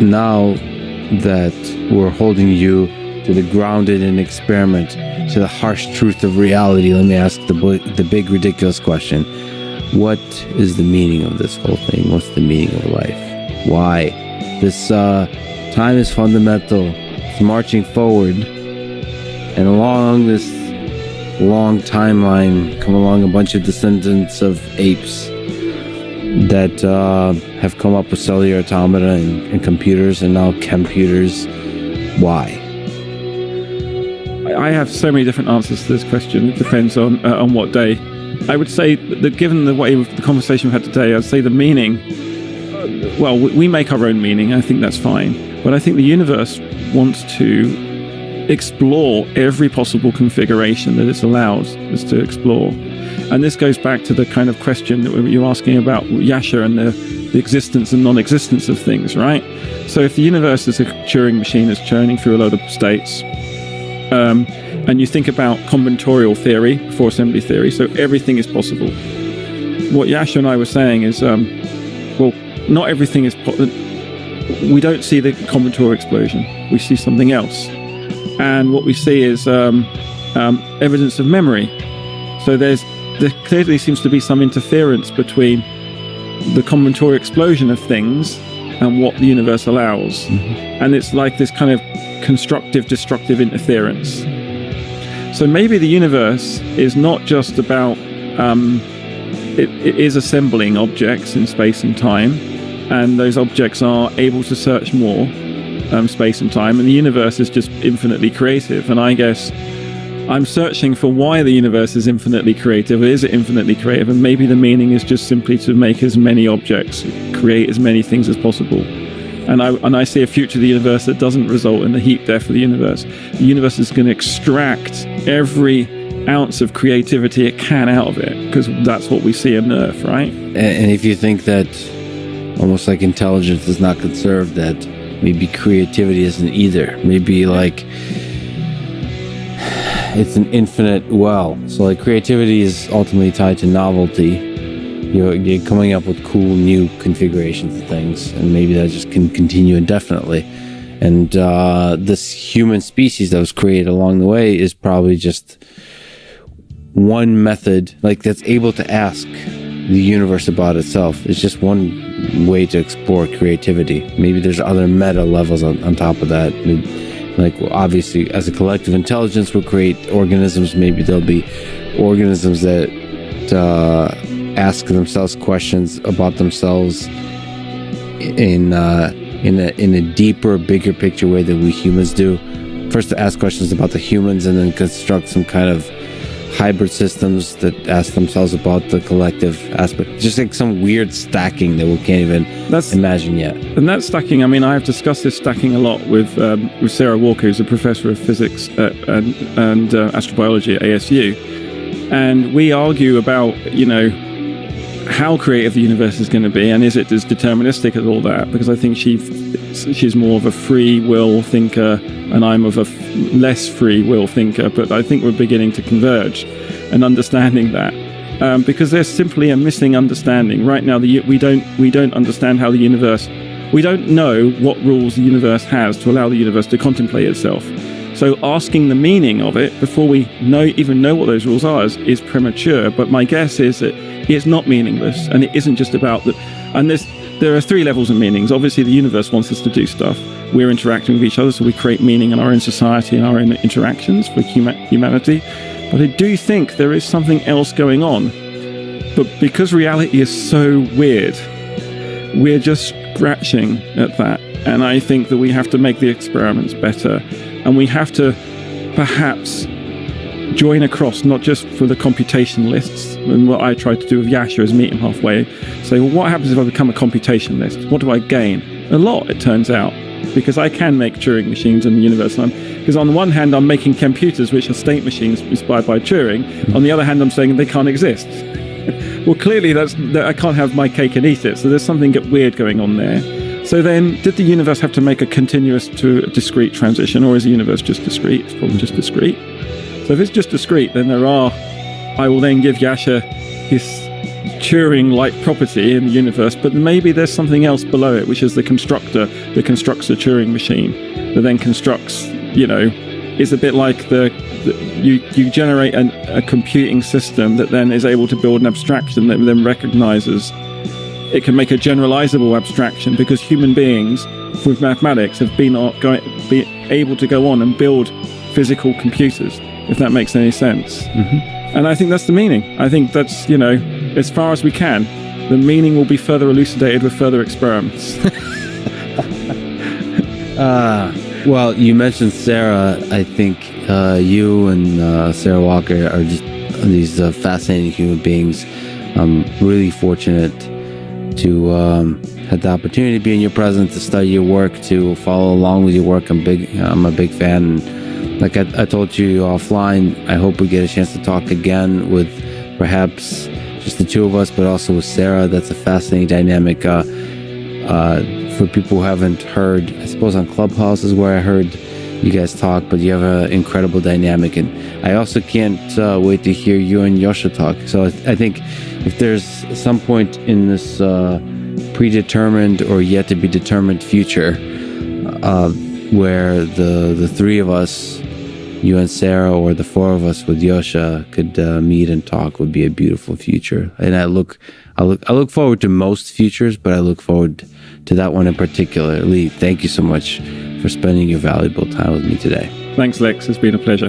now that we're holding you to the grounded in experiment, to the harsh truth of reality, let me ask the big ridiculous question. What is the meaning of this whole thing? What's the meaning of life? Why? This time is fundamental. It's marching forward. And along this long timeline come along a bunch of descendants of apes that have come up with cellular automata and computers and now computers. Why? I have so many different answers to this question. It depends on what day. I would say that given the way of the conversation we've had today, I'd say the meaning, well, we make our own meaning. I think that's fine. But I think the universe wants to explore every possible configuration that it's allowed us to explore. And this goes back to the kind of question that you're asking about Yasha and the existence and non-existence of things, right? So if the universe is a Turing machine that's churning through a load of states, and you think about combinatorial theory, before assembly theory, so everything is possible. What Yasha and I were saying is, well, not everything is we don't see the combinatorial explosion. We see something else. And what we see is evidence of memory. So there clearly seems to be some interference between the combinatorial explosion of things and what the universe allows. Mm-hmm. And it's like this kind of constructive, destructive interference. So maybe the universe is not just about, it is assembling objects in space and time, and those objects are able to search more space and time, and the universe is just infinitely creative. And I guess I'm searching for why the universe is infinitely creative. Is it infinitely creative? And maybe the meaning is just simply to make as many objects, create as many things as possible. And I see a future of the universe that doesn't result in the heat death of the universe. The universe is going to extract every ounce of creativity it can out of it, because that's what we see on Earth, right? And if you think that almost like intelligence is not conserved, that maybe creativity isn't either. Maybe like it's an infinite well. So like creativity is ultimately tied to novelty. You're coming up with cool new configurations of things, and maybe that just can continue indefinitely. And this human species that was created along the way is probably just one method, like that's able to ask the universe about itself. It's just one way to explore creativity. Maybe there's other meta levels on top of that. Like obviously, as a collective intelligence, we'll create organisms. Maybe there'll be organisms that ask themselves questions about themselves in a deeper, bigger picture way than we humans do. First to ask questions about the humans, and then construct some kind of hybrid systems that ask themselves about the collective aspect. Just like some weird stacking that we can't even imagine yet. And that stacking, I mean, I've discussed this stacking a lot with Sarah Walker, who's a professor of physics and astrobiology at ASU. And we argue about, how creative the universe is going to be, and is it as deterministic as all that? Because I think she's more of a free will thinker, and I'm of a less free will thinker. But I think we're beginning to converge and understanding that, because there's simply a missing understanding right now. We don't understand how the universe. We don't know what rules the universe has to allow the universe to contemplate itself. So asking the meaning of it before we even know what those rules are is premature. But my guess is that it's not meaningless, and it isn't just about that. And there are three levels of meanings. Obviously, the universe wants us to do stuff. We're interacting with each other, so we create meaning in our own society and our own interactions for humanity. But I do think there is something else going on. But because reality is so weird, we're just scratching at that. And I think that we have to make the experiments better. And we have to perhaps join across, not just for the computation lists. And what I tried to do with Yasha is meet him halfway. Say, well, what happens if I become a computation list? What do I gain? A lot, it turns out, because I can make Turing machines in the universe. Because on the one hand, I'm making computers which are state machines inspired by Turing. On the other hand, I'm saying they can't exist. Well, clearly, I can't have my cake and eat it. So there's something weird going on there. So then, did the universe have to make a continuous to a discrete transition, or is the universe just discrete? It's probably just discrete. So if it's just discrete, then I will then give Yasha his Turing-like property in the universe, but maybe there's something else below it, which is the constructor that constructs a Turing machine, that then constructs, is a bit like you generate a computing system that then is able to build an abstraction that then recognizes. It can make a generalizable abstraction, because human beings with mathematics have been able to go on and build physical computers, if that makes any sense. Mm-hmm. And I think that's the meaning. I think that's, as far as we can, the meaning will be further elucidated with further experiments. Well, you mentioned Sarah. I think you and Sarah Walker are just these fascinating human beings. I'm really fortunate to have the opportunity to be in your presence, to study your work, to follow along with your work. I'm a big fan. And like I told you offline, I hope we get a chance to talk again with perhaps just the two of us, but also with Sarah. That's a fascinating dynamic. For people who haven't heard, I suppose on Clubhouse is where I heard you guys talk, but you have an incredible dynamic. And I also can't wait to hear you and Yosha talk. So I think if there's some point in this predetermined or yet to be determined future where the three of us, you and Sarah, or the four of us with Yosha, could meet and talk, would be a beautiful future. And I look forward to most futures, but I look forward to that one in particular. Lee, thank you so much for spending your valuable time with me today. Thanks, Lex. It's been a pleasure.